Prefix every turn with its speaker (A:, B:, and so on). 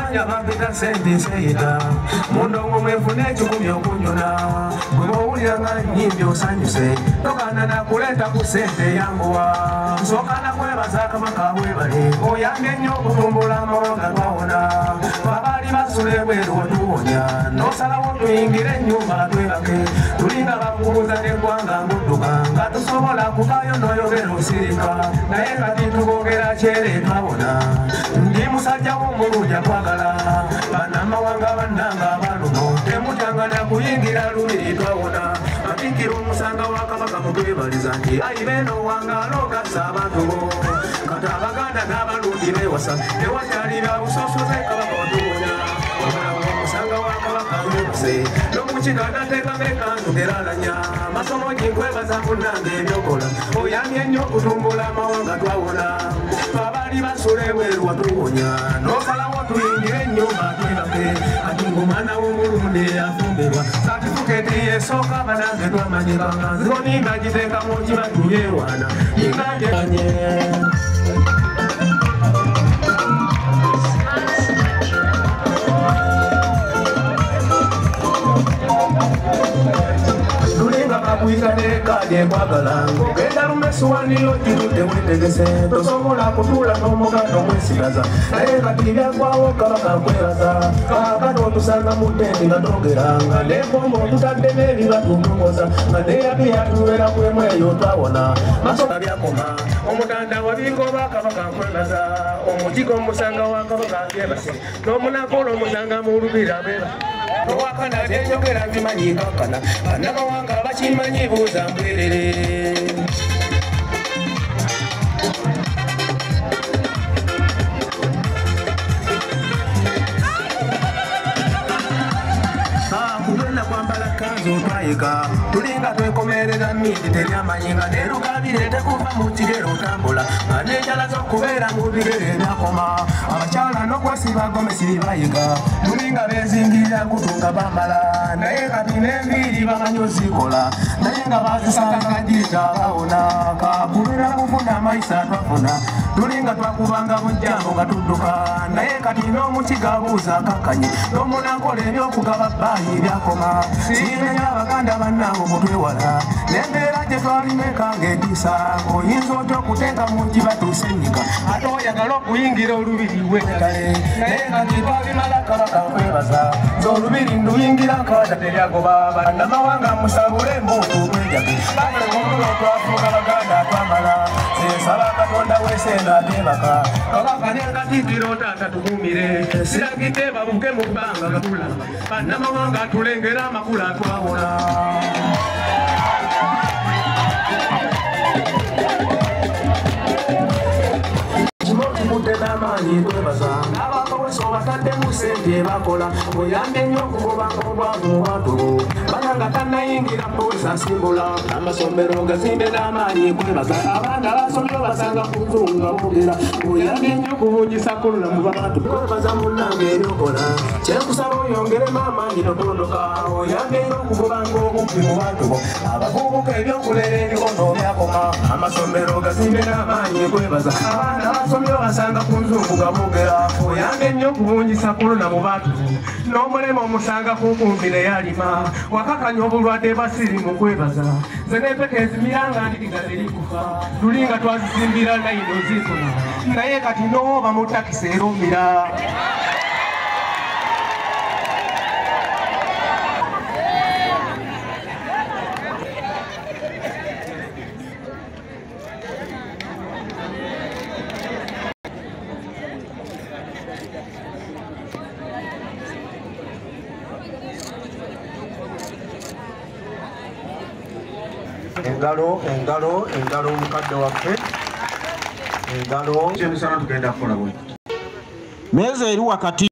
A: Bamanya bambita sente seita Mundongo mwefune chukumi okunyona Mwemo ulianga nyimbi osanyuse Tokana na kuleta kusente yanguwa Sokana kwebaza kama kawebale Oyange nyo kutumbula mawanga twawona Babali basule weru watuwonya Nosala wotu ingire nyumba twebake Tulinga bakubuza nekwanga nguduka Ngatusobola kukayo noyogero sirika Naye kati tugogera chere twawona Ndi musajja w'omuluja kwagala Banama wanga bandanga baluno Temutanga na kuyingira lubiri twawona Matikiro musanga wakabaka mutwebaliza nti Aibeno wanga lokasa abantu Kata abaganda n'abalundi bewasa Ewatali bya busosoze kabaka watuwonya Wabala musanga wakabaka webuse Nomuchikana tekambeka ntugeralanya Masomo jinkwebaza kunange ebyokola Oyamye nnyo kutumbula mawanga twawona Babali basule weru watuwonya Nosalawo tuyingire ennyumba twebake Atungumana w'omulunde yafumbirwa Satifiketi esooka banange twamanyibanga Zironinga giteeka mu kibatuyewana Ingajekanye Kuikane kaje kwagala Ngenda lumesuwanilo jirute witegese Tosomola kutula nomugano mwesigaza Naye katibya kwawo kabaka kweraza Kakano tusanga mutendi nga togera Nga nekombo tutadde nebiba tutungoza Nga neyabiya tuwera kwemweyo twawona Masoka byakoma Omutanda wabigoba kabaka kweraza Omutiko musanga wa kabaka byebase Nomunakolo musanga mu lubira beba Wakana byenyogera bimanyi kakana Banamawanga bakimanyi buuza mbwerere Kubena kwambala kanzu twayika Tulinga twekomerera miti teryamanyinga Nerugabire tekuva mu kigero tambula Nga nenjala z'okubeera mu bigere byakoma Abakyala n'okwesiba gomesi bayiga Tulinga bezingirira kutunga bambala Naye kati n'enviiri bamanyi ozikola Naye nga bazisanga kajita bawona Kakubira kufuna maisa twafuna Tulinga twakubanga bujjango nga tudduka Naye kati n'omukiga buuza kakanye N'omunakola ebyokugaba bbayi byakoma Siimenya abaganda bannange mutwewala N'embeera gye twalimekanga etiisa Oyinza otya okuteeka mu njiba tusennyika Ate oyagala okuyingira olubiri wetale Naye kati twabimala kabaka nkwebaza Z'olubiri nduyingira nkada teryagoba Bannamawanga musabule mbuutu mwejage Bagale omulo twafuuka baganda twamala Nsaba Katonda w'esenda ateebaka Kabaka n'engatitiro taata tukumire Siragidde babuke mu bbanga gakula Bannamawanga tulengera amakula twawona N'amaanyi twebaza n'abakawesa obataddemu ssente bakola oyambe nnyo okugobanga obwavu mu bantu bananga tannayingira mbuuza nsimbula amasomero gazimbe n'amaanyi kwebaza abaana basomye basanga ku nzunga boogera oyambe nnyo okubunyisa kulula mu bantu kwebaza munnange ebyokola kyenkusaba oyongeremu amaanyi totondoka oyambe nnyo okugobanga obubbi mu bantu abavubuka ebyokulera ebikono byakoma amasomero gazimbe n'amaanyi kwebaza abaana basomye basanga ku nzungu gabogera oyambe nnyo okubunyisa kuluna mu bantu n'omulema omusanga kukumbi neyalima wakakanya obulwadde basiri mu kwebaza ze n'empeka ezimiranga ndikiga terikufa tulinga twazizimbira nayino zifuna naye kati n'oba mu takisi erumira engalo omukadde waffe engalo kyemisana tugenda kukola bwe meza eri wakati